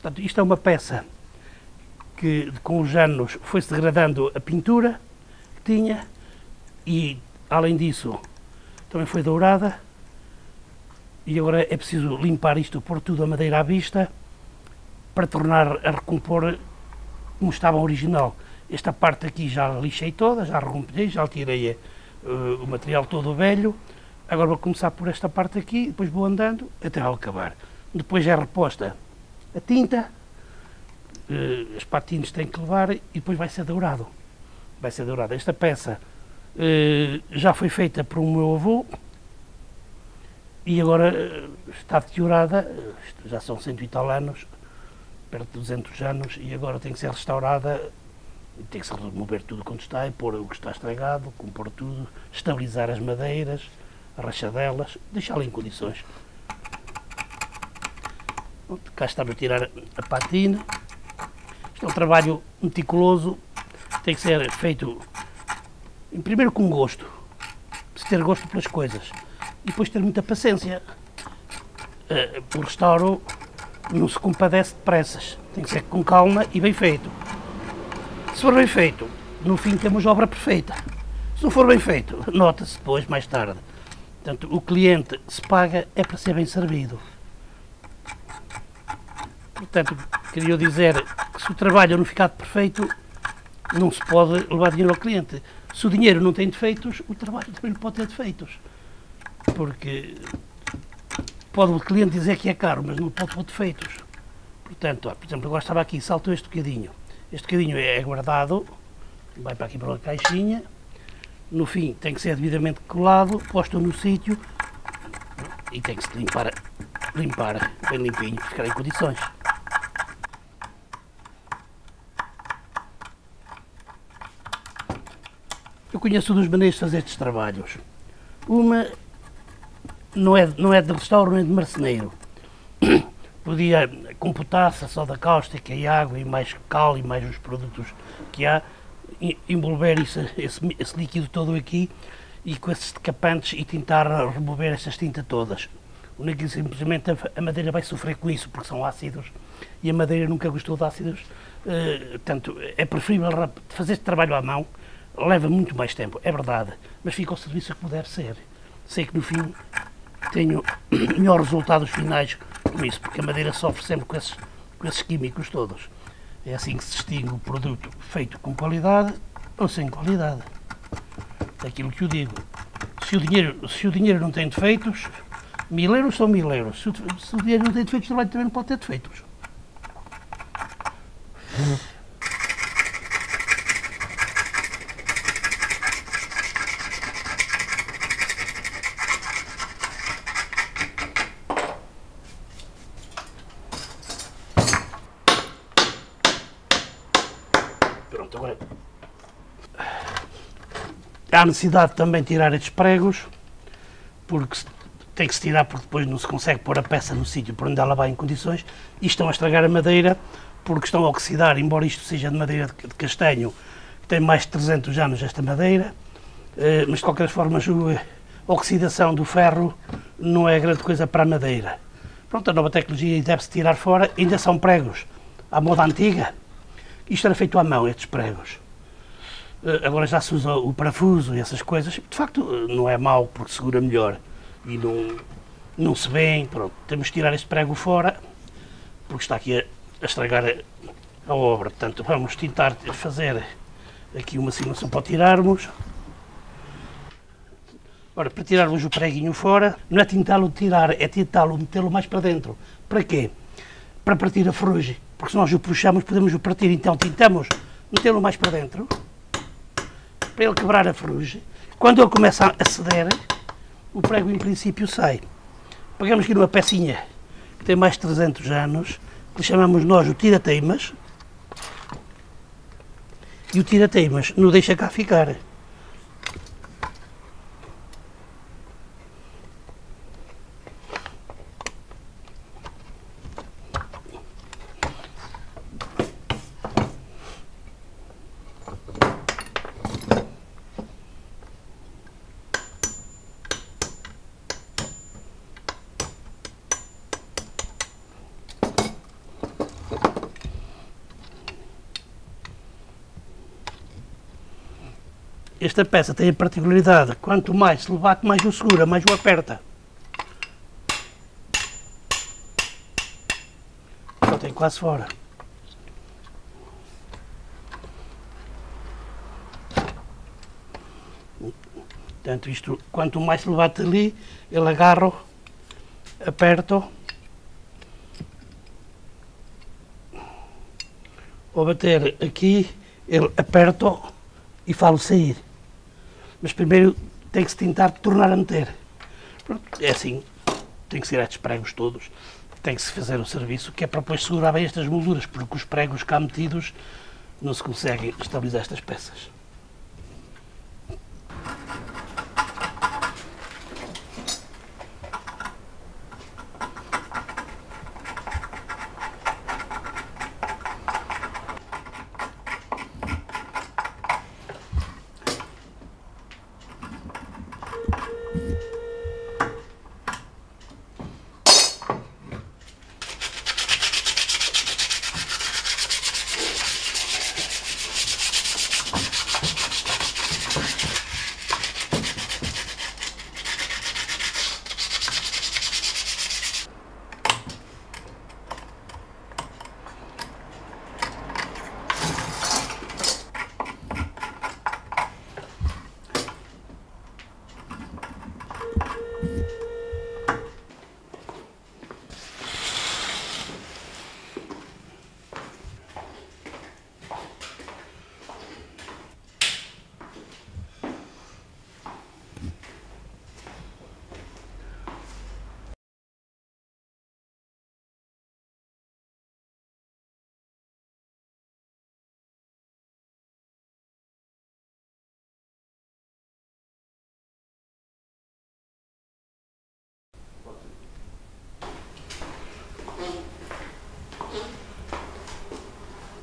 Portanto, isto é uma peça que com os anos foi-se degradando a pintura que tinha e, além disso, também foi dourada. E agora é preciso limpar isto, pôr tudo a madeira à vista para tornar a recompor como estava original. Esta parte aqui já lixei toda, já recompilhei, já tirei o material todo velho. Agora vou começar por esta parte aqui, depois vou andando até ao acabar. Depois é reposta a tinta, as patins têm que levar e depois vai ser dourado. Vai ser dourado. Esta peça já foi feita por um meu avô e agora está deteriorada, já são 100 e tal anos, perto de 200 anos, e agora tem que ser restaurada, tem que se remover tudo quanto está e pôr o que está estragado, compor tudo, estabilizar as madeiras, a rachadelas, deixá-la em condições. Pronto, cá estamos a tirar a patina. Isto é um trabalho meticuloso, tem que ser feito, primeiro com gosto, se ter gosto pelas coisas, e depois ter muita paciência. O restauro não se compadece depressas, tem que ser com calma e bem feito. Se for bem feito, no fim temos obra perfeita. Se não for bem feito, nota-se depois, mais tarde. Portanto, o cliente se paga é para ser bem servido. Portanto, queria dizer que se o trabalho não ficar perfeito, não se pode levar dinheiro ao cliente. Se o dinheiro não tem defeitos, o trabalho também não pode ter defeitos. Porque pode o cliente dizer que é caro, mas não pode ter defeitos. Portanto, por exemplo, agora estava aqui, saltou este bocadinho. Este bocadinho é guardado, vai para aqui para uma caixinha. No fim tem que ser devidamente colado, posto no sítio e tem que se limpar bem limpinho para ficar em condições. Eu conheço duas maneiras de fazer estes trabalhos. Uma não é de restauro nem de marceneiro. Podia, com potássio, soda cáustica e água e mais cal e mais os produtos que há, envolver esse líquido todo aqui e com esses decapantes e tentar remover estas tintas todas. Única e simplesmente a madeira vai sofrer com isso, porque são ácidos e a madeira nunca gostou de ácidos. Portanto, é preferível fazer este trabalho à mão, leva muito mais tempo, é verdade, mas fica ao serviço como deve ser. Sei que no fim tenho melhores resultados finais com isso, porque a madeira sofre sempre com esses químicos todos. É assim que se distingue o produto feito com qualidade ou sem qualidade. É aquilo que eu digo. Se o dinheiro não tem defeitos, 1000 euros são 1000 euros. Se o dinheiro não tem defeitos, o trabalho também não pode ter defeitos. Pronto, agora há necessidade de também tirar estes pregos, porque tem que se tirar, porque depois não se consegue pôr a peça no sítio por onde ela vai em condições, e estão a estragar a madeira, porque estão a oxidar, embora isto seja de madeira de castanho, que tem mais de 300 anos esta madeira, mas de qualquer forma a oxidação do ferro não é grande coisa para a madeira. Pronto, a nova tecnologia deve-se tirar fora, ainda são pregos à moda antiga. Isto era feito à mão, estes pregos. Agora já se usa o parafuso e essas coisas. De facto, não é mau, porque segura melhor. E não se vê, pronto. Temos de tirar este prego fora, porque está aqui a estragar a obra. Portanto, vamos tentar fazer aqui uma simulação para tirarmos. Ora, para tirarmos o preguinho fora, não é tentá-lo tirar, é tentá-lo metê-lo mais para dentro. Para quê? Para partir a ferrugem. Porque se nós o puxamos, podemos o partir. Então tentamos metê-lo mais para dentro, para ele quebrar a ferrugem. Quando ele começa a ceder, o prego em princípio sai. Pegamos aqui numa pecinha que tem mais de 300 anos, que chamamos nós o tira-teimas, e o tira-teimas não deixa cá ficar. Esta peça tem a particularidade, quanto mais se lhe bate, mais o segura, mais o aperta. Já tem quase fora. Portanto, isto, quanto mais se lhe bate ali, ele agarra, aperta. Ao bater aqui, ele aperta e faz-o sair. Mas primeiro tem que se tentar tornar a meter. É assim, tem que ser estes pregos todos, tem que se fazer o serviço, que é para depois segurar bem estas molduras, porque os pregos cá metidos não se conseguem estabilizar estas peças.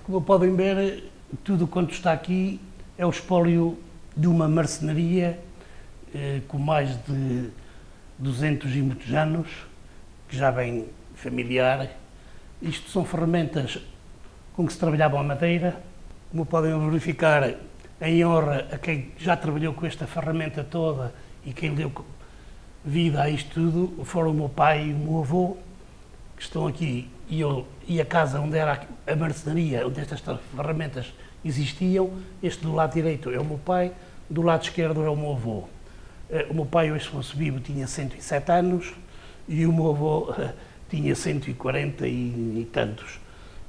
Como podem ver, tudo quanto está aqui é o espólio de uma marcenaria com mais de 200 e muitos anos, que já vem familiar. Isto são ferramentas com que se trabalhava a madeira. Como podem verificar, em honra a quem já trabalhou com esta ferramenta toda e quem deu vida a isto tudo, foram o meu pai e o meu avô, que estão aqui, e a casa onde era a marcenaria, onde estas ferramentas existiam. Este do lado direito é o meu pai, do lado esquerdo é o meu avô. O meu pai, hoje se fosse vivo, tinha 107 anos e o meu avô tinha 140 e tantos.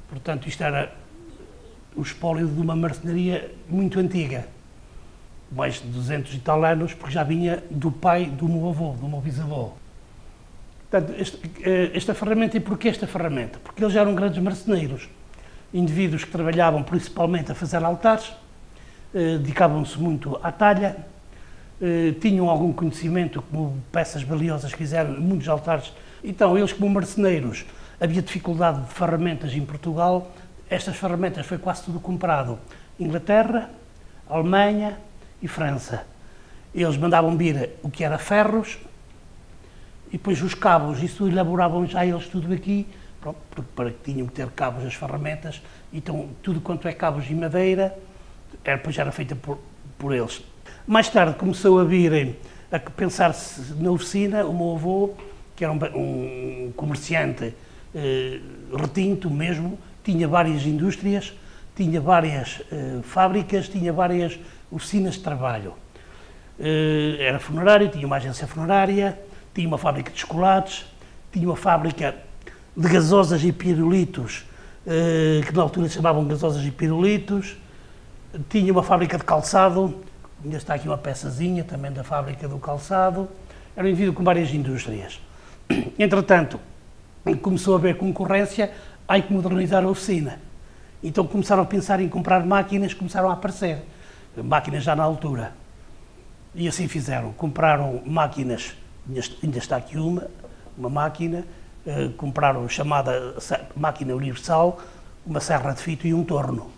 Portanto, isto era o espólio de uma marcenaria muito antiga, mais de 200 e tal anos, porque já vinha do pai do meu avô, do meu bisavô. Portanto, esta ferramenta, e porquê esta ferramenta? Porque eles eram grandes marceneiros, indivíduos que trabalhavam principalmente a fazer altares, dedicavam-se muito à talha, tinham algum conhecimento, como peças valiosas que fizeram muitos altares. Então, eles como marceneiros, havia dificuldade de ferramentas em Portugal. Estas ferramentas foi quase tudo comprado. Inglaterra, Alemanha e França. Eles mandavam vir o que era ferros, e depois os cabos, isso elaboravam já eles tudo aqui, pronto, para que tinham que ter cabos as ferramentas. Então, tudo quanto é cabos de madeira, depois era feita por eles. Mais tarde começou a vir a pensar-se na oficina. O meu avô, que era um comerciante retinto mesmo, tinha várias indústrias, tinha várias fábricas, tinha várias oficinas de trabalho. Era funerário, tinha uma agência funerária, tinha uma fábrica de chocolates, tinha uma fábrica de gasosas e pirulitos, que na altura se chamavam gasosas e pirulitos, tinha uma fábrica de calçado, ainda está aqui uma peçazinha também da fábrica do calçado. Era um indivíduo com várias indústrias. Entretanto, começou a haver concorrência, há que modernizar a oficina. Então começaram a pensar em comprar máquinas, começaram a aparecer, máquinas já na altura. E assim fizeram, compraram máquinas, ainda está aqui uma máquina, compraram a chamada máquina universal, uma serra de fito e um torno,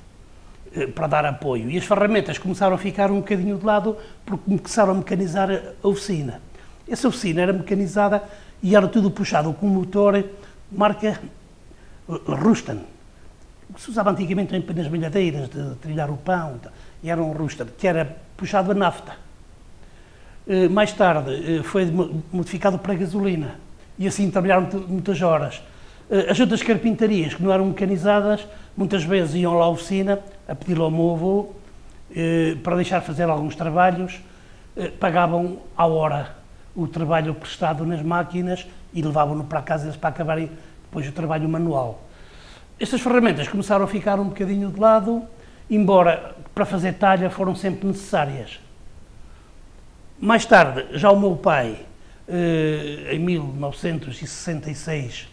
para dar apoio. E as ferramentas começaram a ficar um bocadinho de lado, porque começaram a mecanizar a oficina. Essa oficina era mecanizada e era tudo puxado com um motor marca Ruston, o que se usava antigamente nas malhadeiras de trilhar o pão, e era um rooster que era puxado a nafta. Mais tarde foi modificado para gasolina e assim trabalharam muitas horas. As outras carpintarias que não eram mecanizadas, muitas vezes iam lá à oficina a pedir ao meu avô para deixar fazer alguns trabalhos, pagavam à hora o trabalho prestado nas máquinas e levavam-no para casa eles para acabarem depois o trabalho manual. Estas ferramentas começaram a ficar um bocadinho de lado, embora para fazer talha foram sempre necessárias. Mais tarde, já o meu pai, em 1966,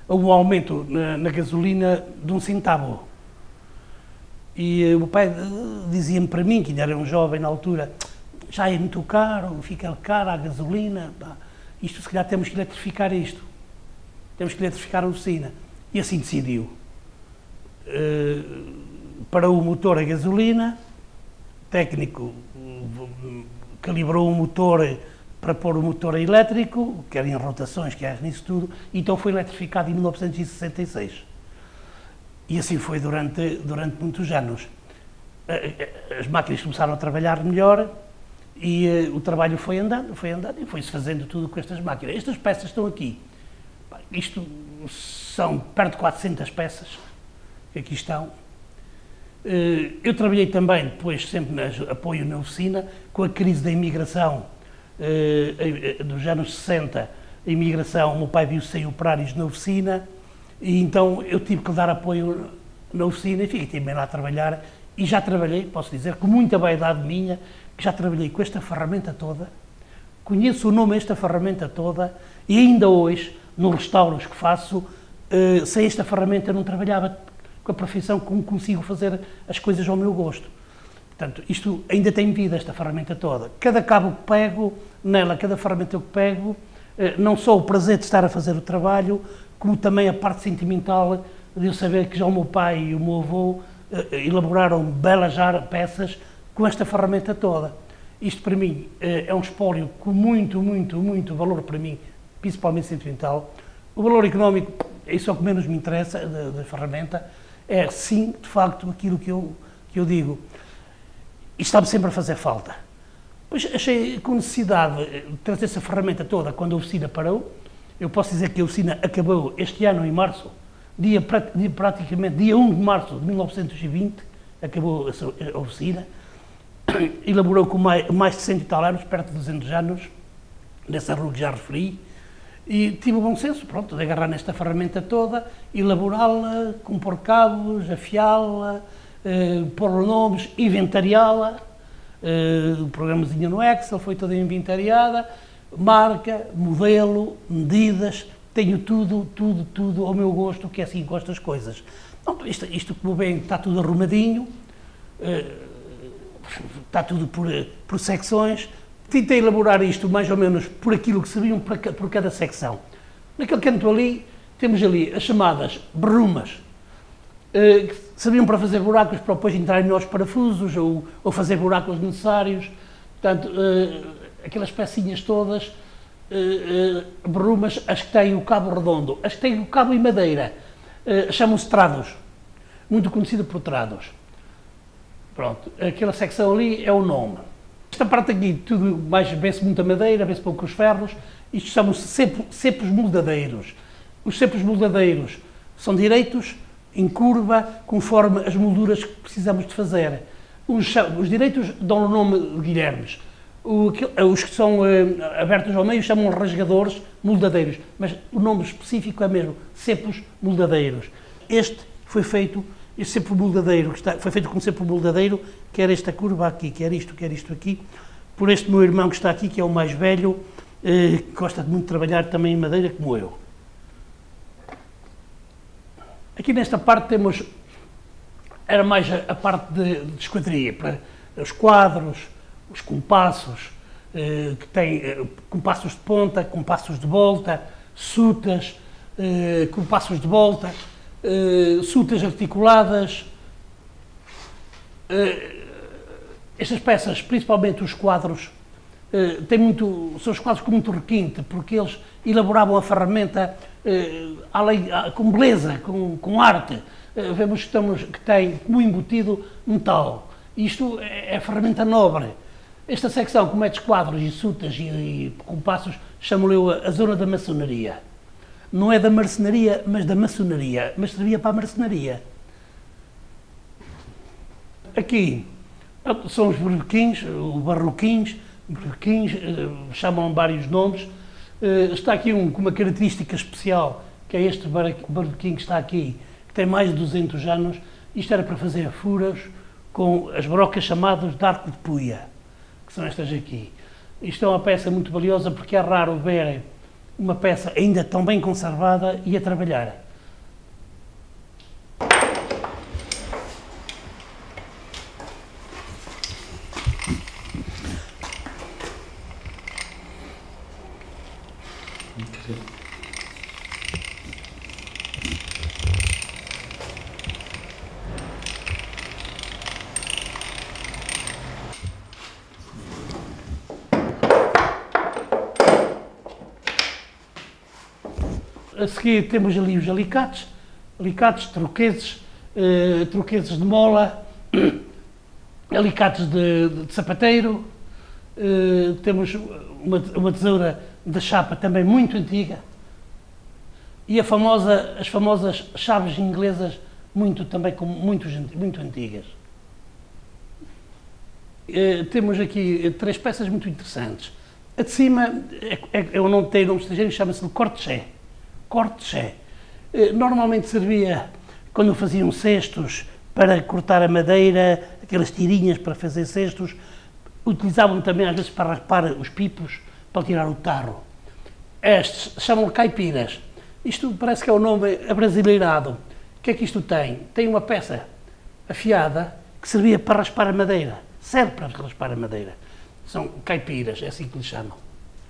houve um aumento na gasolina de 1 centavo. E o meu pai dizia-me para mim, que ainda era um jovem na altura, já é muito caro, fica caro a gasolina, isto se calhar temos que eletrificar isto, temos que eletrificar a oficina. E assim decidiu. Para o motor a gasolina, técnico calibrou o motor para pôr o motor elétrico, quer em rotações, quer nisso tudo, e então foi eletrificado em 1966. E assim foi durante muitos anos. As máquinas começaram a trabalhar melhor e o trabalho foi andando e foi-se fazendo tudo com estas máquinas. Estas peças estão aqui. Isto são perto de 400 peças que aqui estão. Eu trabalhei também, depois, sempre no apoio na oficina, com a crise da imigração dos anos 60, a imigração, o meu pai viu sem operários na oficina, e então eu tive que dar apoio na oficina e fiquei também lá a trabalhar, e já trabalhei, posso dizer, com muita vaidade minha, que já trabalhei com esta ferramenta toda, conheço o nome desta ferramenta toda, e ainda hoje, nos restauros que faço, sem esta ferramenta eu não trabalhava com a profissão como consigo fazer as coisas ao meu gosto. Portanto, isto ainda tem vida, esta ferramenta toda. Cada cabo que pego nela, cada ferramenta que pego, não só o prazer de estar a fazer o trabalho, como também a parte sentimental de eu saber que já o meu pai e o meu avô elaboraram belas peças com esta ferramenta toda. Isto para mim é um espólio com muito, muito, muito valor para mim, principalmente sentimental. O valor económico, isso é o que menos me interessa da ferramenta, é sim, de facto, aquilo que eu digo. E está-me sempre a fazer falta. Pois achei com necessidade de trazer essa ferramenta toda quando a oficina parou. Eu posso dizer que a oficina acabou este ano, em março, praticamente dia 1 de março de 1920, acabou a oficina. Elaborou com mais de 100 e tal anos, perto de 200 anos, nessa rua que já referi. E tive o bom senso, pronto, de agarrar nesta ferramenta toda, elaborá-la, compor cabos, afiá-la, pôr nomes, inventariá-la, o programazinho no Excel foi toda inventariada, marca, modelo, medidas, tenho tudo ao meu gosto, que é assim gosto das coisas. Pronto, isto como bem está tudo arrumadinho, está tudo por secções. Tentei elaborar isto mais ou menos por aquilo que sabiam por cada secção. Naquele canto ali, temos ali as chamadas berrumas, que sabiam para fazer buracos para depois entrarem nos parafusos ou fazer buracos necessários. Portanto, aquelas pecinhas todas, berrumas, as que têm o cabo redondo, as que têm o cabo em madeira, chamam-se trados, muito conhecido por trados. Pronto, aquela secção ali é o nome. Esta parte aqui, tudo mais, vê-se muita madeira, vê-se poucos ferros, isto chamam-se cepos moldadeiros. Os cepos moldadeiros são direitos, em curva, conforme as molduras que precisamos de fazer. Os direitos dão o nome de guilhermes. Os que são abertos ao meio chamam rasgadores moldadeiros, mas o nome específico é mesmo cepos moldadeiros. Este cepo moldadeiro, foi feito com cepo moldadeiro, quer esta curva aqui, quer isto aqui, por este meu irmão que está aqui, que é o mais velho, que gosta de muito trabalhar também em madeira, como eu. Aqui nesta parte temos, era mais a parte de esquadria, para os quadros, os compassos, que tem compassos de ponta, compassos de volta, sutas, compassos de volta, sutas articuladas. Estas peças, principalmente os quadros, são os quadros com muito requinte, porque eles elaboravam a ferramenta com beleza, com arte. Vemos que tem como embutido metal. Isto é ferramenta nobre. Esta secção, com metros quadros e sutas e compassos, chamo-lhe a zona da maçonaria. Não é da marcenaria, mas da maçonaria. Mas servia para a marcenaria. Aqui são os barbequins, chamam vários nomes. Está aqui com uma característica especial, que é este barbequim que está aqui, que tem mais de 200 anos. Isto era para fazer furos com as brocas chamadas de arco de puia, que são estas aqui. Isto é uma peça muito valiosa porque é raro ver uma peça ainda tão bem conservada e a trabalhar. A seguir temos ali os alicates, troqueses de mola, alicates de sapateiro, temos uma tesoura de chapa também muito antiga e as famosas chaves inglesas também muito antigas. Temos aqui 3 peças muito interessantes. A de cima eu não tenho nome estrangeiro, chama-se de corte-ché. Corte-ché. Normalmente servia quando faziam cestos para cortar a madeira, aquelas tirinhas para fazer cestos. Utilizavam também às vezes para raspar os pipos, para tirar o tarro. Estes chamam-lhe caipiras. Isto parece que é o nome abrasileirado. O que é que isto tem? Tem uma peça afiada que servia para raspar a madeira. Serve para raspar a madeira. São caipiras, é assim que lhe chamam.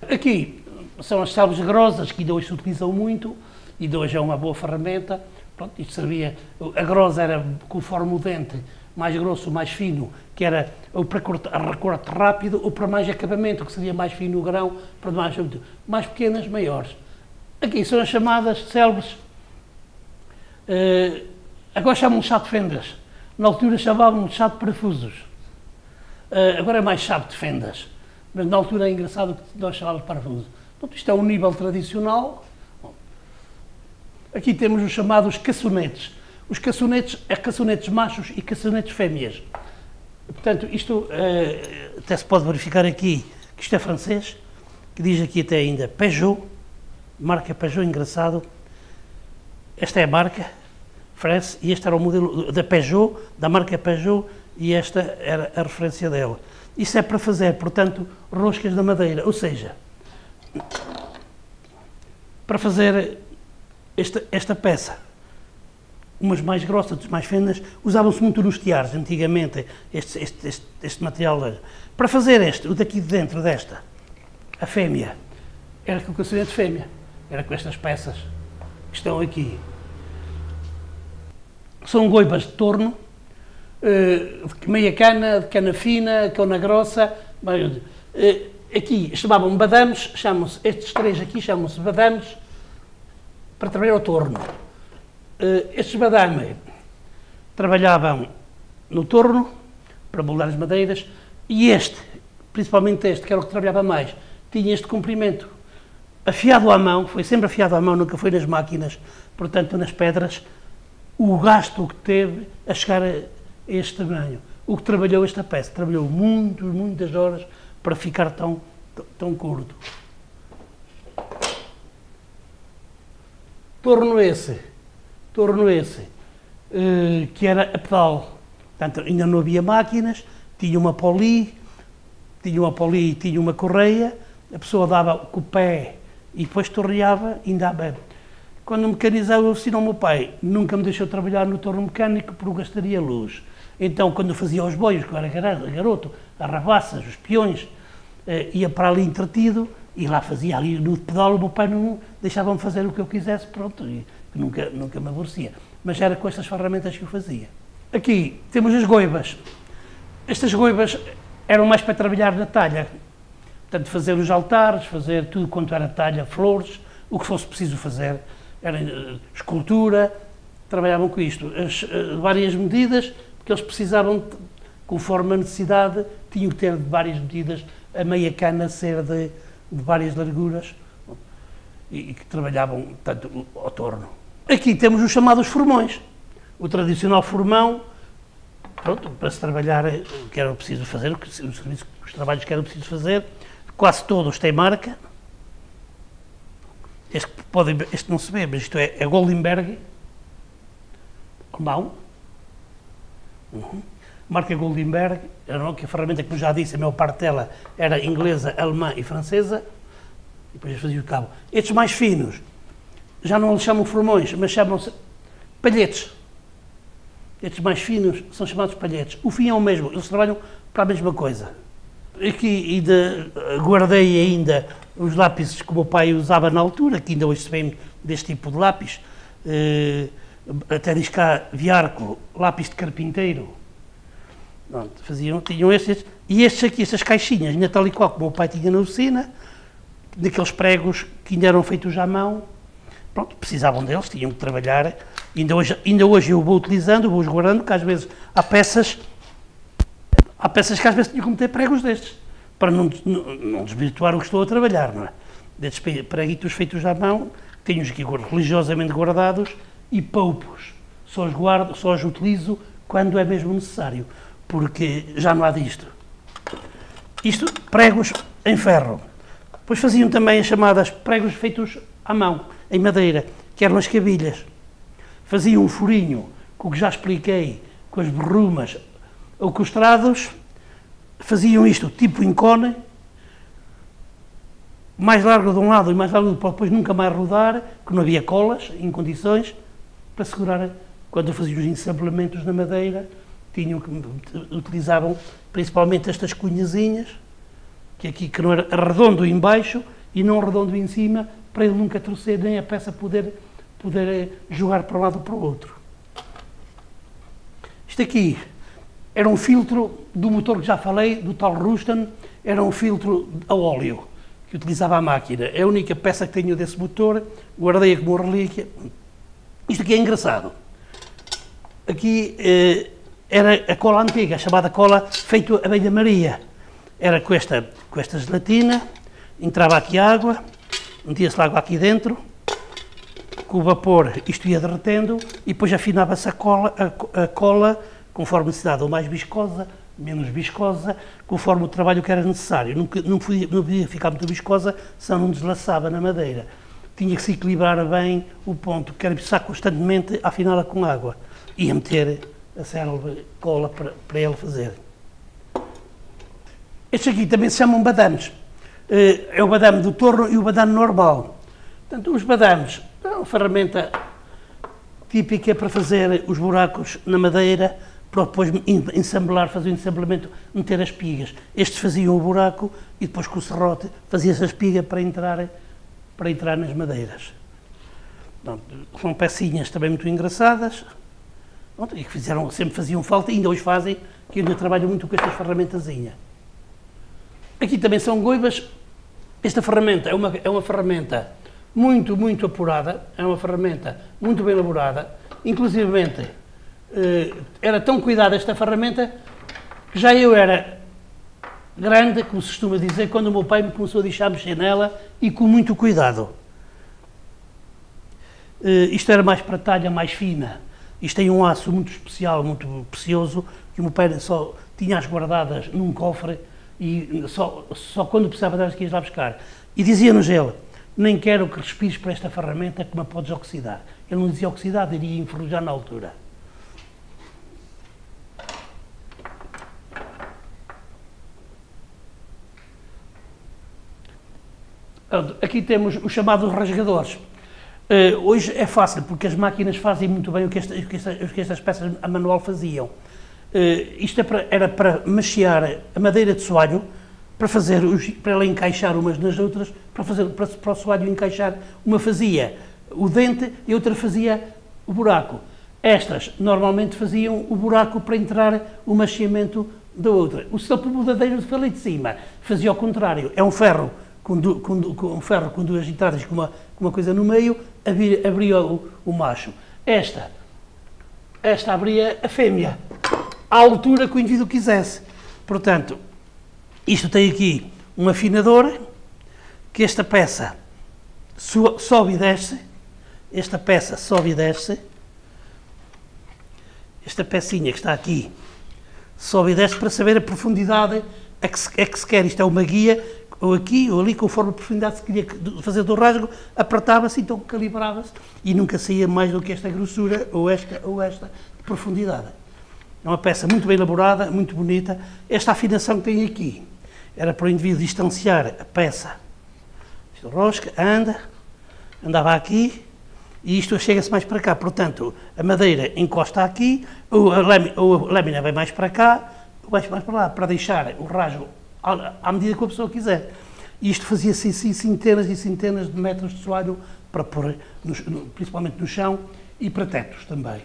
Aqui são as salves grosas, que ainda hoje se utilizam muito, e ainda hoje é uma boa ferramenta. Pronto, isto servia, a grossa era conforme o dente, mais grosso, mais fino, que era ou para recorte rápido, ou para mais acabamento, que seria mais fino o grão, para mais pequenas, maiores. Aqui são as chamadas célebres, agora chamam de chá de fendas, na altura chamavam de chá de parafusos, agora é mais chá de fendas, mas na altura é engraçado que nós chamávamos de parafusos. Portanto, isto é um nível tradicional. Bom, aqui temos os chamados caçonetes. Os caçonetes é caçonetes machos e caçonetes fêmeas. Portanto, isto até se pode verificar aqui que isto é francês, que diz aqui até ainda Peugeot, marca Peugeot, engraçado. Esta é a marca, France, e este era o modelo da Peugeot, da marca Peugeot, e esta era a referência dela. Isso é para fazer, portanto, roscas da madeira, ou seja, para fazer esta peça, umas mais grossas, outras mais finas, usavam-se muito nos tiares, antigamente, este material. Para fazer o daqui de dentro desta, a fêmea, era com o caçonete fêmea, era com estas peças que estão aqui. São goibas de torno, de meia cana, de cana fina, cana grossa. Aqui chamavam badames, estes 3 aqui chamam-se badames para trabalhar o torno. Estes badames trabalhavam no torno para moldar as madeiras e principalmente este, que era o que trabalhava mais, tinha este comprimento afiado à mão, foi sempre afiado à mão, nunca foi nas máquinas, portanto nas pedras, o gasto que teve a chegar a este tamanho. O que trabalhou esta peça, trabalhou muitas horas para ficar tão curto. Torno esse, que era a pedal. Portanto, ainda não havia máquinas, tinha uma poli, tinha uma correia, a pessoa dava com o pé e depois torreava e andava. Quando mecanizava, eu ensinou ao meu pai, nunca me deixou trabalhar no torno mecânico porque gastaria luz. Então, quando eu fazia os boios, que eu era garoto, as ravassas, os peões, ia para ali entretido e lá fazia ali no pedal, o meu pai não deixava-me fazer o que eu quisesse, pronto, e nunca me aborrecia. Mas era com estas ferramentas que eu fazia. Aqui temos as goibas. Estas goibas eram mais para trabalhar na talha. Portanto, fazer os altares, fazer tudo quanto era talha, flores, o que fosse preciso fazer, era escultura, trabalhavam com isto. Várias medidas, porque eles precisavam, conforme a necessidade, tinham que ter várias medidas, a meia cana ser de várias larguras, e que trabalhavam, tanto ao torno. Aqui temos os chamados formões. O tradicional formão, pronto, para se trabalhar o que era preciso fazer, os trabalhos que era preciso fazer, quase todos têm marca. Este não se vê, mas isto é Goldenberg, mão. Marca Goldenberg, que a ferramenta, como já disse, a maior parte dela era inglesa, alemã e francesa, e depois fazia o cabo. Estes mais finos, já não lhes chamam formões, mas chamam-se palhetes. Estes mais finos são chamados palhetes. O fim é o mesmo, eles trabalham para a mesma coisa. Aqui guardei ainda os lápis que o meu pai usava na altura, que ainda hoje se vê deste tipo de lápis, até diz cá Viarco, lápis de carpinteiro. Pronto, tinham estes, e estes aqui, estas caixinhas, ainda tal e qual como o meu pai tinha na oficina, daqueles pregos que ainda eram feitos à mão, pronto, precisavam deles, tinham que trabalhar, ainda hoje eu vou utilizando, vou-os guardando, porque às vezes há peças que às vezes tinham que meter pregos destes, para não desvirtuar o que estou a trabalhar, não é? Destes preguitos feitos à mão, tenho-os aqui religiosamente guardados e poucos, só os utilizo quando é mesmo necessário, porque já não há disto. Isto, pregos em ferro. Depois faziam também as chamadas pregos feitos à mão, em madeira, que eram as cabilhas. Faziam um furinho, com o que já expliquei, com as berrumas ou com os trados, faziam isto tipo em cone, mais largo de um lado e mais largo do outro, depois nunca mais rodar, que não havia colas em condições, para segurar, quando faziam os ensabelamentos na madeira, utilizavam principalmente estas cunhazinhas, que não era redondo em baixo e não redondo em cima, para ele nunca torcer, nem a peça poder jogar para um lado ou para o outro. Isto aqui era um filtro do motor que já falei, do tal Ruston, era um filtro a óleo, que utilizava a máquina. É a única peça que tenho desse motor, guardei-a como relíquia. Isto aqui é engraçado. Aqui era a cola antiga, a chamada cola feita a banha-maria. Era com esta gelatina, entrava aqui água, metia-se água aqui dentro, com o vapor isto ia derretendo e depois afinava-se a cola conforme necessidade, ou mais viscosa, menos viscosa, conforme o trabalho que era necessário. Não podia ficar muito viscosa, senão não deslaçava na madeira. Tinha que se equilibrar bem o ponto, que era precisar constantemente afiná-la com água e a meter a célula cola para ele fazer. Estes aqui também se chamam badames. É o badame do torno e o badame normal. Portanto, os badames é uma ferramenta típica para fazer os buracos na madeira, para depois fazer o ensamblamento, meter as espigas. Estes faziam o buraco e depois com o serrote fazia-se a espiga para entrar nas madeiras. Portanto, são pecinhas também muito engraçadas, e que sempre faziam falta, e ainda hoje fazem, que ainda trabalham muito com estas ferramentazinhas. Aqui também são goivas. Esta ferramenta é uma ferramenta muito, muito apurada, é uma ferramenta muito bem elaborada, inclusivamente era tão cuidada esta ferramenta que já eu era grande, como se costuma dizer, quando o meu pai me começou a deixar mexer nela e com muito cuidado. Isto era mais para talha mais fina, isto tem um aço muito especial, muito precioso, que o meu pai só tinha-as guardadas num cofre e só quando precisava delas que ia lá buscar. E dizia-nos ele: nem quero que respires para esta ferramenta que me podes oxidar. Ele não dizia oxidar, diria enferrujar na altura. Aqui temos os chamados rasgadores. Hoje é fácil, porque as máquinas fazem muito bem o que estas peças a manual faziam. Isto era para machear a madeira de soalho, para ela encaixar umas nas outras, para o soalho encaixar. Uma fazia o dente e a outra fazia o buraco. Estas normalmente faziam o buraco para entrar o maciamento da outra. O selpo-mudadeiro de ali de cima fazia ao contrário. É um ferro com ferro com duas entradas com uma coisa no meio, abria o macho. Esta abria a fêmea, à altura que o indivíduo quisesse. Portanto, isto tem aqui um afinador, que esta peça sobe e desce, esta peça sobe e desce, esta pecinha que está aqui sobe e desce para saber a profundidade a que se quer. Isto é uma guia, ou aqui ou ali, conforme a profundidade que se queria fazer do rasgo, apertava-se, então calibrava-se e nunca saía mais do que esta grossura ou esta profundidade. É uma peça muito bem elaborada, muito bonita. Esta afinação que tem aqui era para o indivíduo distanciar a peça. Isto rosca, andava aqui e isto chega-se mais para cá. Portanto, a madeira encosta aqui, ou a lâmina vai mais para cá, ou vai mais para lá, para deixar o rasgo à medida que a pessoa quiser. E isto fazia-se assim, centenas e centenas de metros de soalho para pôr, principalmente no chão e para tetos também.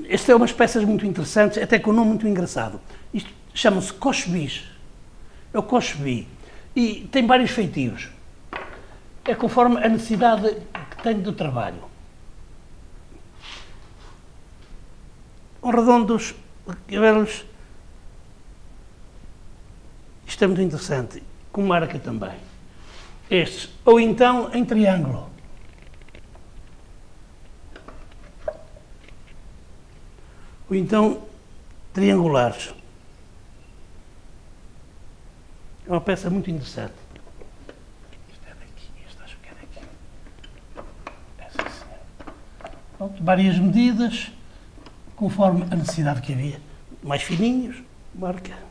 Este é umas peças muito interessantes, até com um nome muito engraçado. Isto chama-se coche-bis. É o coche-bis. E tem vários feitios. É conforme a necessidade que tem do trabalho. Redondos, cabelos. Isto é muito interessante. Com marca também. Estes. Ou então em triângulo. Ou então triangulares. É uma peça muito interessante. Este é daqui, este acho que é daqui. Essa sim. Pronto, várias medidas, conforme a necessidade que havia. Mais fininhos, marca.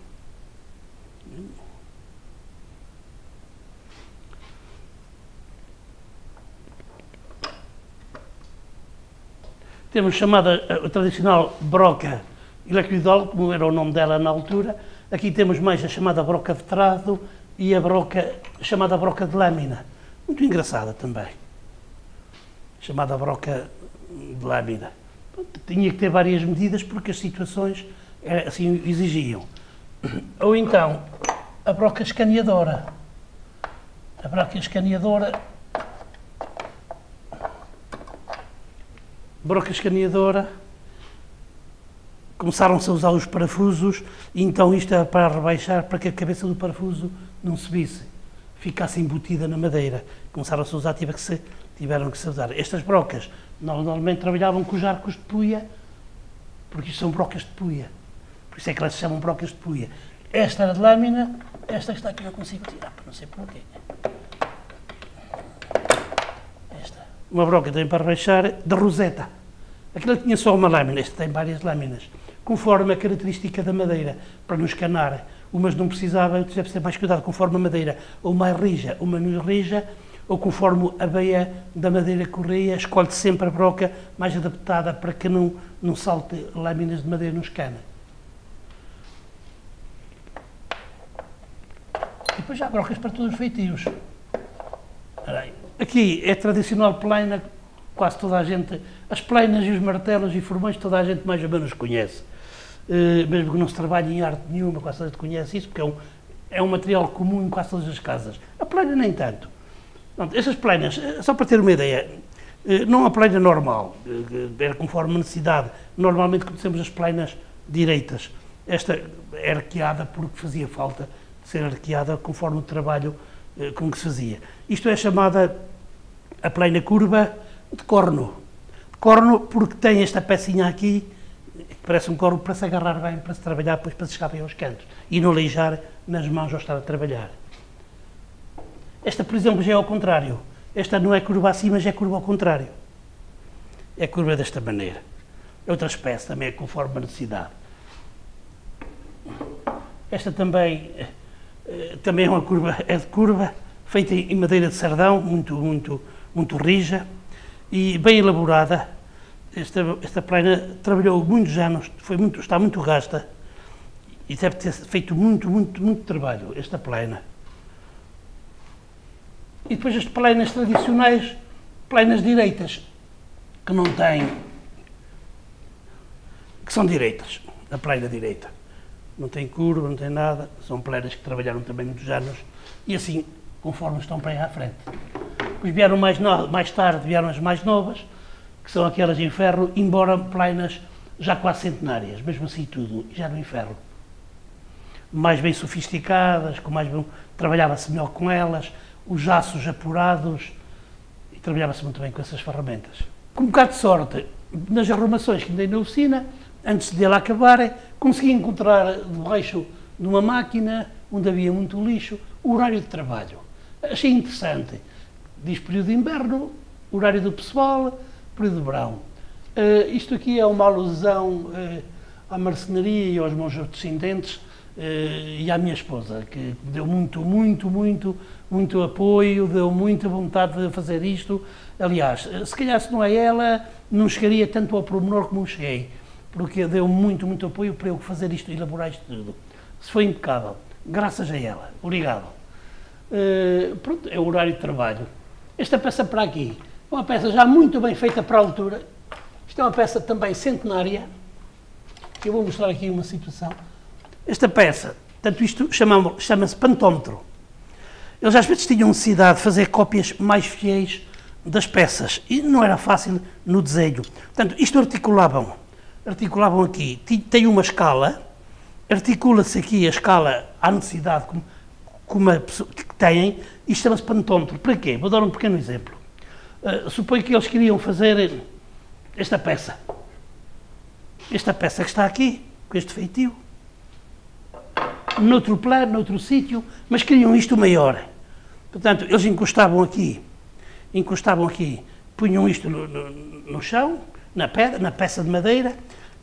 Temos chamada a tradicional broca ilaquidol, como era o nome dela na altura. Aqui temos mais a chamada broca de trado e a chamada broca de lâmina. Muito engraçada também. Chamada broca de lâmina. Tinha que ter várias medidas porque as situações assim exigiam. Ou então, a broca escaneadora. A broca escaneadora. Broca escaneadora, começaram-se a usar os parafusos e então isto era para rebaixar, para que a cabeça do parafuso não subisse, ficasse embutida na madeira. Começaram-se a usar, tiveram que se usar. Estas brocas normalmente trabalhavam com os arcos de puia, porque isto são brocas de puia, por isso é que elas se chamam brocas de puia. Esta era de lâmina, esta que está aqui eu consigo tirar, não sei porquê. Uma broca também para rebaixar, de roseta. Aquela tinha só uma lâmina, esta tem várias lâminas, conforme a característica da madeira, para não escanar. Umas não precisava, deve ser mais cuidado, conforme a madeira, ou mais rija, ou menos rija, ou conforme a beia da madeira correia, escolhe sempre a broca mais adaptada para que não salte lâminas de madeira no escana. E depois já há brocas para todos os feitios. Aqui é tradicional plena, quase toda a gente, as plenas e os martelos e formões toda a gente mais ou menos conhece. Mesmo que não se trabalhe em arte nenhuma, quase toda a gente conhece isso, porque é um material comum em quase todas as casas. A plena nem tanto. Pronto, essas plenas, só para ter uma ideia, não a plena normal, era conforme a necessidade. Normalmente conhecemos as plenas direitas. Esta é arqueada porque fazia falta de ser arqueada conforme o trabalho com que se fazia. Isto é chamada a plena curva de corno. Corno porque tem esta pecinha aqui, que parece um corno para se agarrar bem, para se trabalhar, depois para se chegar bem aos cantos e não aleijar nas mãos ao estar a trabalhar. Esta, por exemplo, já é ao contrário. Esta não é curva assim, mas é curva ao contrário. É curva desta maneira. Outra espécie também é conforme a necessidade. Esta também é uma curva, é de curva, feita em madeira de sardão, muito rija e bem elaborada. Esta plena trabalhou muitos anos, está muito gasta E deve ter feito muito trabalho, esta plena. E depois as plenas tradicionais, plenas direitas, que não têm, que são direitas, a plena direita. Não tem curva, não tem nada, são plenas que trabalharam também muitos anos, e assim, conforme estão para aí à frente. Depois vieram mais tarde, vieram as mais novas, que são aquelas em ferro, embora plenas já quase centenárias, mesmo assim tudo, já no em ferro. Mais bem sofisticadas, trabalhava-se melhor com elas, os aços apurados, e trabalhava-se muito bem com essas ferramentas. Com um bocado de sorte, nas arrumações que me dei na oficina, antes de ela acabar, consegui encontrar debaixo de uma máquina, onde havia muito lixo, o horário de trabalho. Achei interessante. Diz período de inverno, horário do pessoal, período de verão. Isto aqui é uma alusão à marcenaria e aos meus descendentes e à minha esposa, que me deu muito apoio, deu muita vontade de fazer isto. Aliás, se calhar se não é ela, não chegaria tanto ao pormenor como cheguei, porque deu muito apoio para eu fazer isto, elaborar isto tudo. Se foi impecável, graças a ela. Obrigado. Pronto, é o horário de trabalho. Esta peça para aqui é uma peça já muito bem feita para a altura. Isto é uma peça também centenária. Eu vou mostrar aqui uma situação. Esta peça, portanto, isto chama-se pantómetro. Eles às vezes tinham necessidade de fazer cópias mais fiéis das peças e não era fácil no desenho. Portanto, isto articulavam aqui, tem uma escala, articula-se aqui a escala à necessidade como a pessoa que têm, e chama-se pantómetro. Para quê? Vou dar um pequeno exemplo. Suponho que eles queriam fazer esta peça que está aqui, com este feitio, noutro plano, noutro sítio, mas queriam isto maior. Portanto, eles encostavam aqui, punham isto no chão, na pedra, na peça de madeira,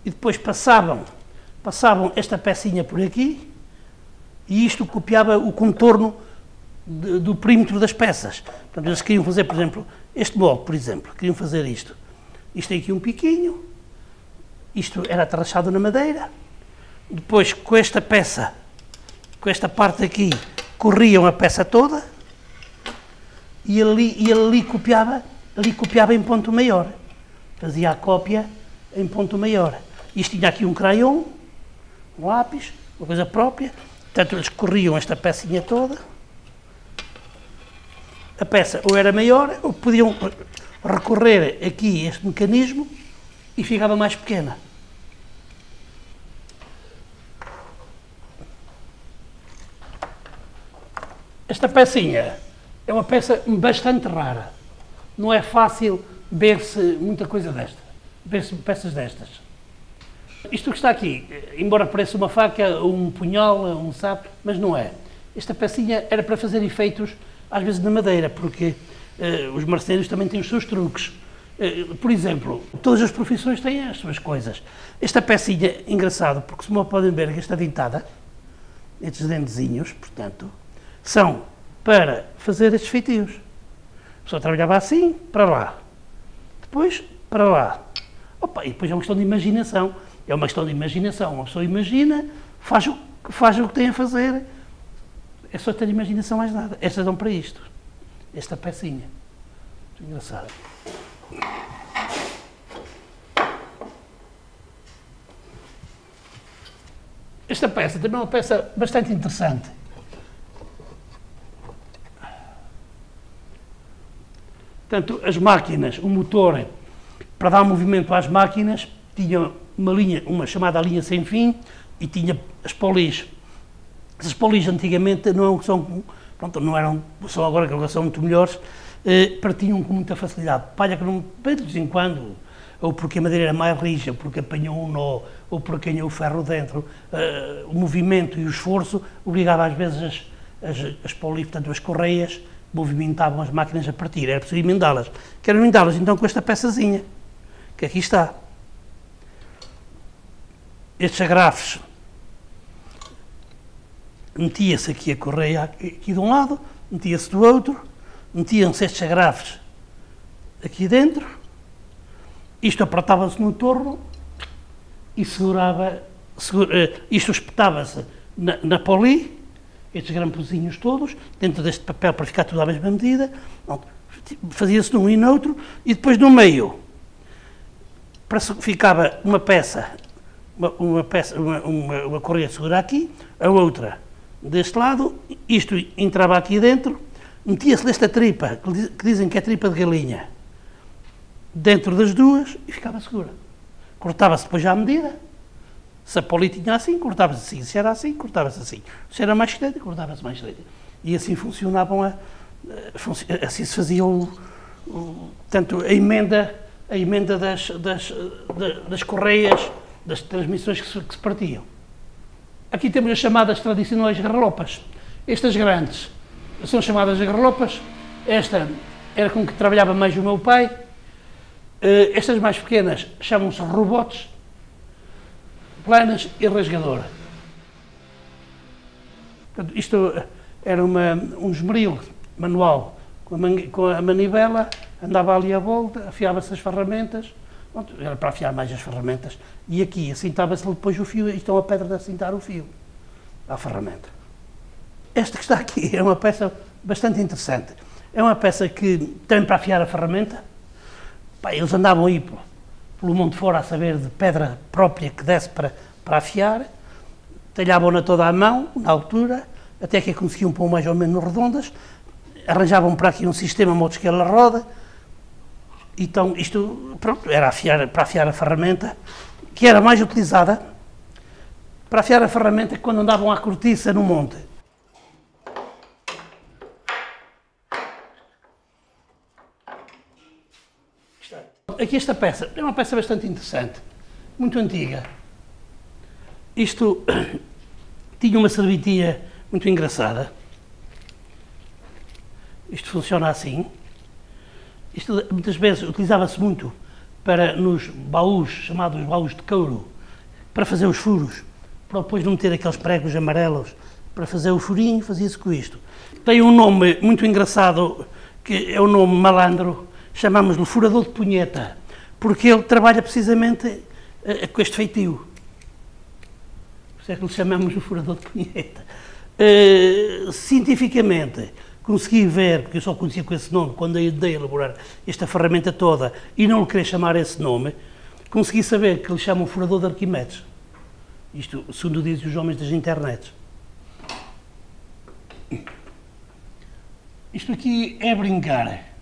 e depois passavam esta pecinha por aqui, e isto copiava o contorno do perímetro das peças. Portanto, eles queriam fazer, por exemplo, este molde, por exemplo, queriam fazer isto. Isto tem aqui um piquinho, isto era atarrachado na madeira, depois com esta peça, com esta parte aqui, corriam a peça toda, e ele ali copiava em ponto maior. Fazia a cópia em ponto maior. Isto tinha aqui um crayon, um lápis, uma coisa própria. Portanto, eles corriam esta pecinha toda. A peça ou era maior, ou podiam recorrer aqui a este mecanismo e ficava mais pequena. Esta pecinha é uma peça bastante rara. Não é fácil ver-se muita coisa desta, ver-se peças destas. Isto que está aqui, embora pareça uma faca, um punhal, um sapo, mas não é. Esta pecinha era para fazer efeitos, às vezes na madeira, porque os marceneiros também têm os seus truques. Por exemplo, todas as profissões têm as suas coisas. Esta pecinha, engraçado, porque se me podem ver que esta dentada, estes dentezinhos, portanto, são para fazer estes feitios. A pessoa trabalhava assim, para lá. Depois, para lá. Opa, e depois é uma questão de imaginação. É uma questão de imaginação. Uma pessoa imagina, faz o que tem a fazer. É só ter imaginação, mais nada. Estas dão para isto. Esta pecinha. Muito engraçado. Esta peça também é uma peça bastante interessante. Portanto, as máquinas, o motor, para dar movimento às máquinas, tinha uma chamada linha sem fim e tinha as polis. As polis antigamente não eram, são agora que são muito melhores, partiam com muita facilidade. Palha que não, de vez em quando, ou porque a madeira era mais rija, porque apanhou um nó, ou porque apanhou o ferro dentro, o movimento e o esforço obrigava às vezes as polis, portanto as correias, movimentavam as máquinas a partir, era preciso emendá-las. Quero emendá-las então com esta peçazinha, que aqui está. Estes agrafes, metia-se aqui a correia aqui de um lado, metia-se do outro, metiam-se estes agrafes aqui dentro, isto apertava-se no torno e segurava isto espetava-se na poli, estes grampozinhos todos, dentro deste papel para ficar tudo à mesma medida, fazia-se num e noutro, e depois no meio ficava uma peça, uma correia de segurar aqui, a outra deste lado, isto entrava aqui dentro, metia-se desta tripa, que dizem que é tripa de galinha, dentro das duas e ficava segura. Cortava-se depois já à medida. Se a poli tinha assim, cortava-se assim. Se era assim, cortava-se assim. Se era mais estreita, cortava-se mais estreita. E assim funcionavam, assim se fazia tanto a emenda das correias, das transmissões que se partiam. Aqui temos as chamadas tradicionais garropas. Estas grandes são chamadas garropas. Esta era com que trabalhava mais o meu pai. Estas mais pequenas chamam-se robotes, planas e rasgador. Portanto, isto era um esmeril manual, com a manivela, andava ali à volta, afiava-se as ferramentas, pronto, era para afiar mais as ferramentas, e aqui assintava-se depois o fio, isto é uma pedra de assintar o fio à ferramenta. Esta que está aqui é uma peça bastante interessante. É uma peça que tem para afiar a ferramenta. Eles andavam aí pelo mundo fora a saber de pedra própria que desse para afiar, talhavam-na toda à mão, na altura, até que a conseguiam pôr mais ou menos redondas, arranjavam para aqui um sistema modo esquerda roda, então isto, pronto, era para afiar a ferramenta, que era mais utilizada para afiar a ferramenta quando andavam à cortiça no monte. Aqui esta peça é uma peça bastante interessante, muito antiga. Isto tinha uma serventia muito engraçada. Isto funciona assim. Isto muitas vezes utilizava-se muito nos baús, chamados baús de couro, para fazer os furos, para depois não meter aqueles pregos amarelos, para fazer o furinho, fazia-se com isto. Tem um nome muito engraçado, que é o nome malandro, chamamos-lhe furador de punheta, porque ele trabalha precisamente com este feitio. Por isso é que lhe chamamos o furador de punheta. Cientificamente, consegui ver, porque eu só conhecia com esse nome, quando eu dei a elaborar esta ferramenta toda, e não lhe queria chamar esse nome, consegui saber que lhe chamam furador de Arquimedes. Isto, segundo dizem os homens das internets. Isto aqui é brincar.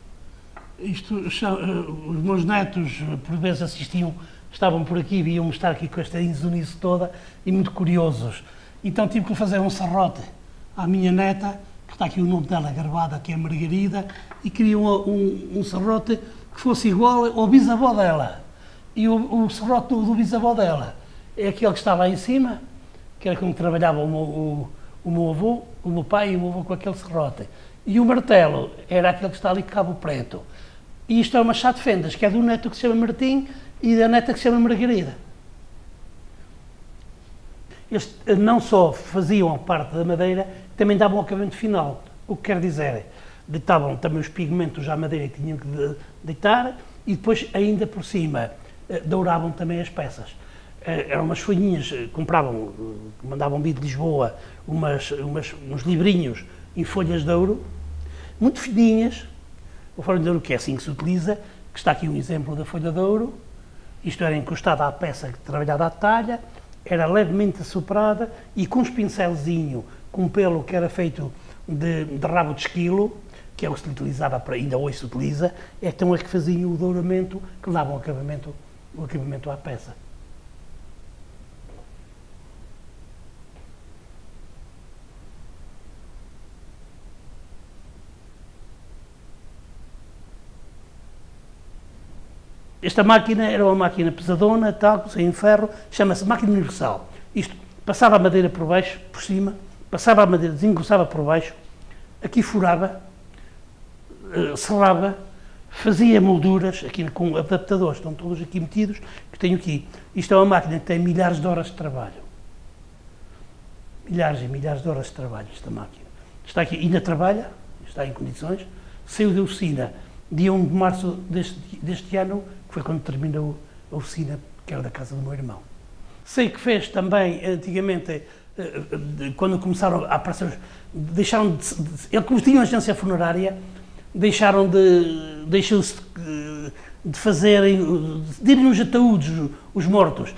Isto, os meus netos, por vezes assistiam, estavam por aqui, viam-me estar aqui com esta insonice toda e muito curiosos. Então tive que fazer um serrote à minha neta, que está aqui o nome dela gravado, que é Margarida, e queria um serrote que fosse igual ao bisavó dela. E o serrote do bisavó dela é aquele que está lá em cima, que era como trabalhava o meu avô, o meu pai e o meu avô com aquele serrote. E o martelo era aquele que está ali, Cabo Preto. E isto é uma chá de fendas, que é do neto que se chama Martim e da neta que se chama Margarida. Eles não só faziam a parte da madeira, também davam o acabamento final. O que quer dizer, deitavam também os pigmentos à madeira que tinham que deitar e depois, ainda por cima, douravam também as peças. Eram umas folhinhas, compravam, mandavam vir de Lisboa uns livrinhos em folhas de ouro, muito fininhas. A folha de ouro, que é assim que se utiliza, que está aqui um exemplo da folha de ouro. Isto era encostada à peça trabalhada à talha, era levemente assoprada e com uns pincelzinho, com pelo que era feito de rabo de esquilo, que é o que se utilizava, ainda hoje se utiliza, então é que faziam o douramento, que davam o acabamento à peça. Esta máquina era uma máquina pesadona, tal, sem ferro, chama-se máquina universal. Isto, passava a madeira por baixo, por cima, passava a madeira, desengrossava por baixo, aqui furava, serrava, fazia molduras, aqui com adaptadores, estão todos aqui metidos, que tenho aqui. Isto é uma máquina que tem milhares de horas de trabalho. Milhares e milhares de horas de trabalho, esta máquina. Está aqui, ainda trabalha, está em condições, saiu de oficina dia 1 de março deste ano, que foi quando terminou a oficina, que era da casa do meu irmão. Sei que fez também, antigamente, quando começaram a aparecer, deixaram eles como tinham agência funerária, deixou-se de fazerem, de irem nos ataúdes, os mortos.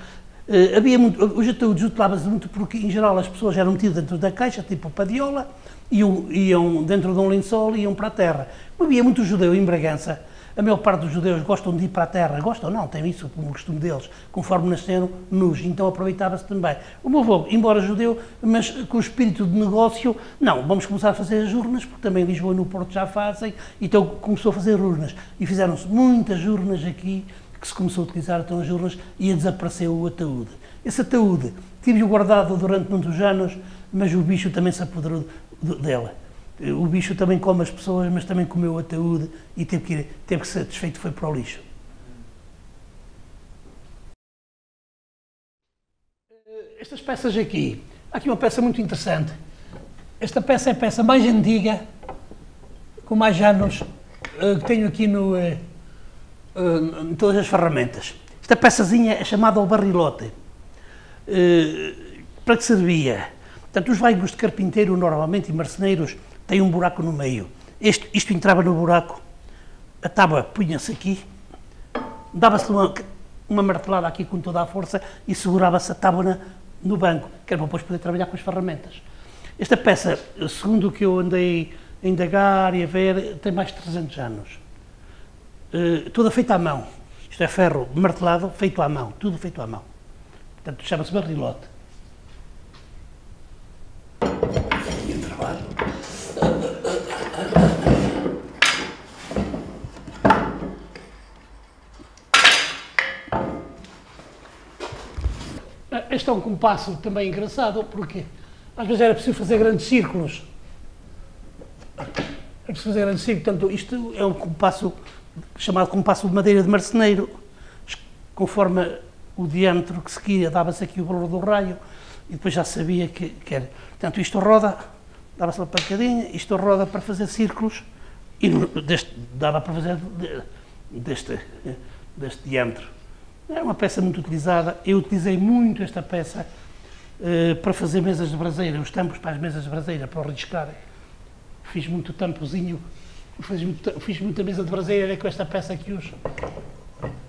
Os ataúdes utilizavam-se muito porque, em geral, as pessoas eram metidas dentro da caixa, tipo padiola, iam dentro de um lençol e iam para a terra. Havia muito judeu em Bragança. A maior parte dos judeus gostam de ir para a terra, gostam não, tem isso como costume deles, conforme nasceram nus, então aproveitava-se também. O meu avô, embora judeu, mas com o espírito de negócio, não, vamos começar a fazer as urnas, porque também em Lisboa e no Porto já fazem, então começou a fazer urnas. E fizeram-se muitas urnas aqui, que se começou a utilizar então as urnas, e desapareceu o ataúde. Esse ataúde tive-o guardado durante muitos anos, mas o bicho também se apoderou dela. O bicho também come as pessoas, mas também comeu o ataúde e teve que ser desfeito, foi para o lixo. Estas peças aqui, há aqui uma peça muito interessante. Esta peça é a peça mais antiga, com mais anos, que tenho aqui em todas as ferramentas. Esta peçazinha é chamada o barrilote. Para que servia? Portanto, os vaigos de carpinteiro, normalmente, e marceneiros, têm um buraco no meio. Isto entrava no buraco, a tábua punha-se aqui, dava-se uma martelada aqui com toda a força e segurava-se a tábua no banco, que era para depois poder trabalhar com as ferramentas. Esta peça, segundo o que eu andei a indagar e a ver, tem mais de 300 anos. Toda feita à mão. Isto é ferro martelado, feito à mão, tudo feito à mão. Portanto, chama-se barrilote. Este é um compasso também engraçado, porque às vezes era preciso fazer grandes círculos. Portanto, isto é um compasso chamado compasso de madeira de marceneiro, conforme o diâmetro que se queria, dava-se aqui o valor do raio, e depois já sabia que era. Portanto, isto roda, dava-se uma pancadinha, isto roda para fazer círculos, e dava para fazer deste diâmetro. É uma peça muito utilizada. Eu utilizei muito esta peça para fazer mesas de braseira, os tampos para as mesas de braseira, para o riscar. Fiz muito tampozinho, fiz muita mesa de braseira com esta peça aqui,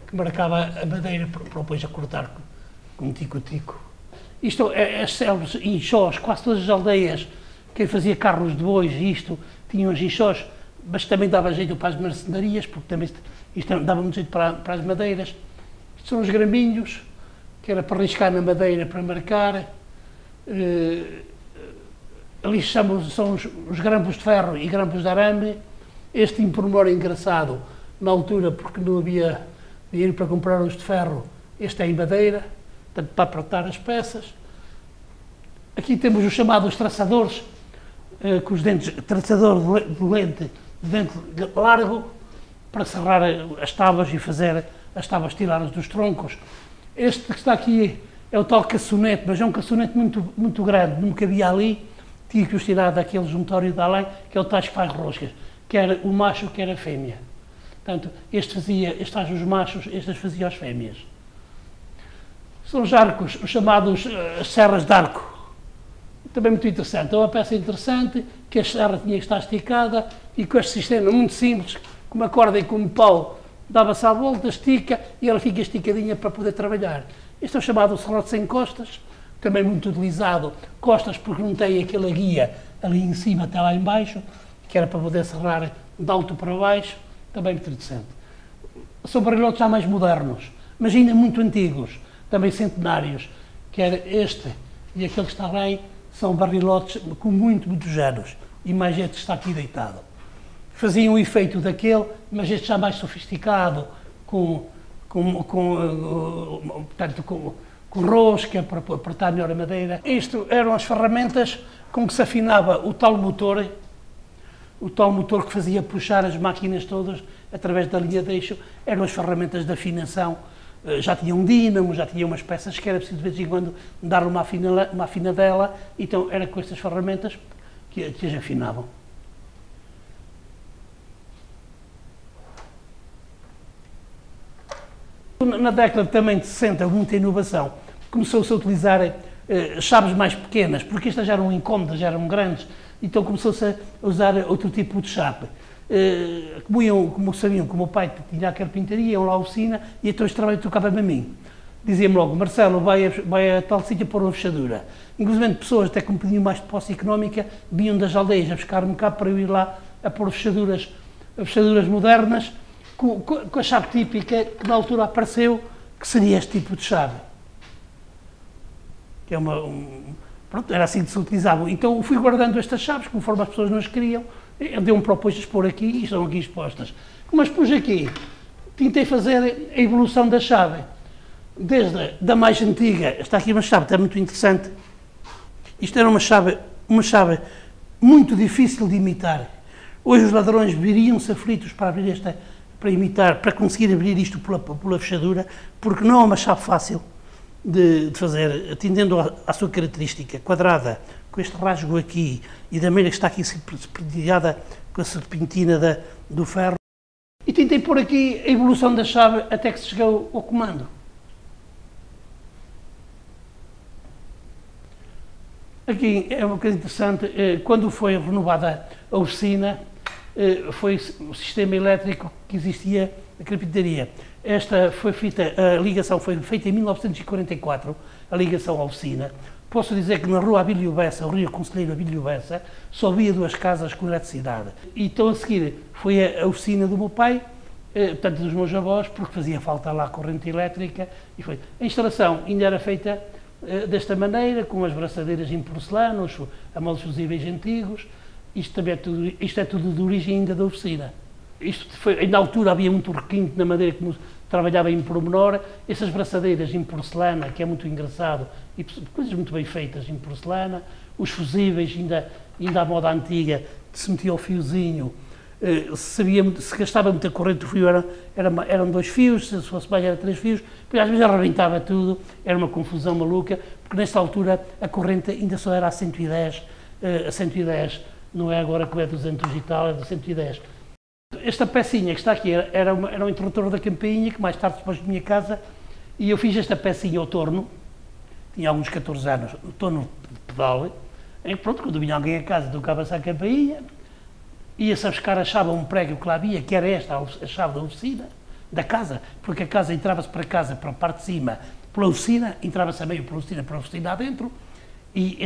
que marcava a madeira para depois a cortar com tico-tico. Isto é as célebres inchós, quase todas as aldeias, quem fazia carros de bois, isto, tinham os inchós, mas também dava jeito para as marcenarias, porque também isto dava muito jeito para as madeiras. São os graminhos, que era para riscar na madeira, para marcar. Ali são os grampos de ferro e grampos de arame. Este pormenor engraçado, na altura, porque não havia dinheiro para comprar os de ferro, este é em madeira, portanto, para apertar as peças. Aqui temos os chamados traçadores, com os dentes, traçador de dente largo, para serrar as tábuas e fazer as tábuas tiradas dos troncos. Este que está aqui é o tal caçonete, mas é um caçonete muito grande, não me cabia ali, tinha que os tirar daquele juntório de além, que é o tais que faz roscas, quer o macho, quer a fêmea. Portanto, este faz os machos, estas fazia as fêmeas. São os arcos, os chamados as serras de arco. Também muito interessante. É uma peça interessante, que a serra tinha que estar esticada e com este sistema muito simples, com uma corda e com um pau, dava-se à volta, estica e ela fica esticadinha para poder trabalhar. Este é o chamado serrote sem costas, também muito utilizado. Costas porque não tem aquela guia ali em cima até lá em baixo, que era para poder serrar de alto para baixo, também muito interessante. São barrilhotes já mais modernos, mas ainda muito antigos, também centenários, que era este e aquele que está lá, são barrilhotes com muitos anos, e mais este está aqui deitado. Faziam o efeito daquele, mas este já mais sofisticado, com rosca para apertar melhor a madeira. Isto eram as ferramentas com que se afinava o tal motor que fazia puxar as máquinas todas através da linha de eixo, eram as ferramentas de afinação. Já tinha um dínamo, já tinha umas peças que era preciso de vez em quando dar uma afinadela, então era com estas ferramentas que as afinavam. Na década também de 60, muita inovação. começou-se a utilizar chaves mais pequenas, porque estas já eram incómodas, já eram grandes, então começou-se a usar outro tipo de chave. Como sabiam que o meu pai tinha a carpintaria, iam lá à oficina, e então este trabalho tocava-me a mim. Dizia-me logo: Marcelo, vai a tal sítio pôr uma fechadura. Inclusive pessoas até que me pediam mais de posse económica, vinham das aldeias a buscar-me cá para eu ir lá a pôr fechaduras modernas, com a chave típica que na altura apareceu, que seria este tipo de chave. Que é pronto, era assim que se utilizavam. Então fui guardando estas chaves, conforme as pessoas não as queriam, deu-me propôs de expor aqui e estão aqui expostas. Como as pus aqui, tentei fazer a evolução da chave. Desde da mais antiga, está aqui uma chave que é muito interessante. Isto era uma chave muito difícil de imitar. Hoje os ladrões viriam-se aflitos para abrir para conseguir abrir isto pela fechadura, porque não é uma chave fácil de fazer, atendendo à sua característica quadrada, com este rasgo aqui, e da maneira que está aqui serpenteada com a serpentina do ferro. E tentei pôr aqui a evolução da chave até que se chegou ao comando. Aqui é uma coisa interessante, quando foi renovada a oficina, foi o sistema elétrico que existia na carpintaria. Esta foi feita, a ligação foi feita em 1944, a ligação à oficina. Posso dizer que na rua Abílio Bessa, o Rio Conselheiro Abílio Bessa, só havia 2 casas com eletricidade. E então a seguir foi a oficina do meu pai, portanto dos meus avós, porque fazia falta lá a corrente elétrica, e foi. A instalação ainda era feita desta maneira, com as braçadeiras em porcelana, a moldes fusíveis antigos. Isto é tudo de origem ainda da oficina. Na altura havia muito requinte na madeira como trabalhava em pormenor, essas braçadeiras em porcelana, que é muito engraçado, e coisas muito bem feitas em porcelana, os fusíveis ainda à moda antiga, se metia o fiozinho, se gastava muita corrente, o fio eram 2 fios, se fosse mais era 3 fios, porque às vezes arrebentava tudo, era uma confusão maluca, porque nesta altura a corrente ainda só era a 110, não é agora que é 200 e tal, é de 110. Esta pecinha que está aqui era um interruptor da campainha, que mais tarde depois de minha casa, e eu fiz esta pecinha ao torno, tinha alguns 14 anos, no torno de pedal, e pronto, quando vinha alguém a casa, tocava-se a campainha, ia-se a buscar a chave a um prego que lá havia, que era esta, a chave da oficina, da casa, porque a casa entrava-se para casa, para a parte de cima, pela oficina, entrava-se a meio pela oficina adentro, e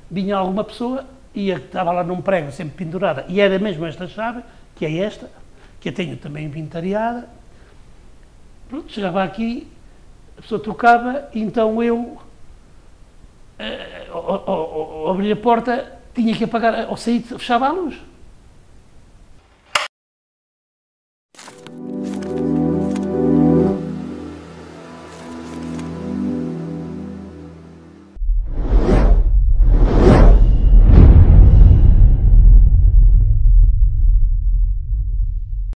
vinha alguma pessoa, estava lá num prego sempre pendurada, e era mesmo esta chave, que é esta, que eu tenho também inventariada. Pronto, chegava aqui, a pessoa tocava, então eu, ao abrir a porta, tinha que apagar, ao sair, fechava a luz.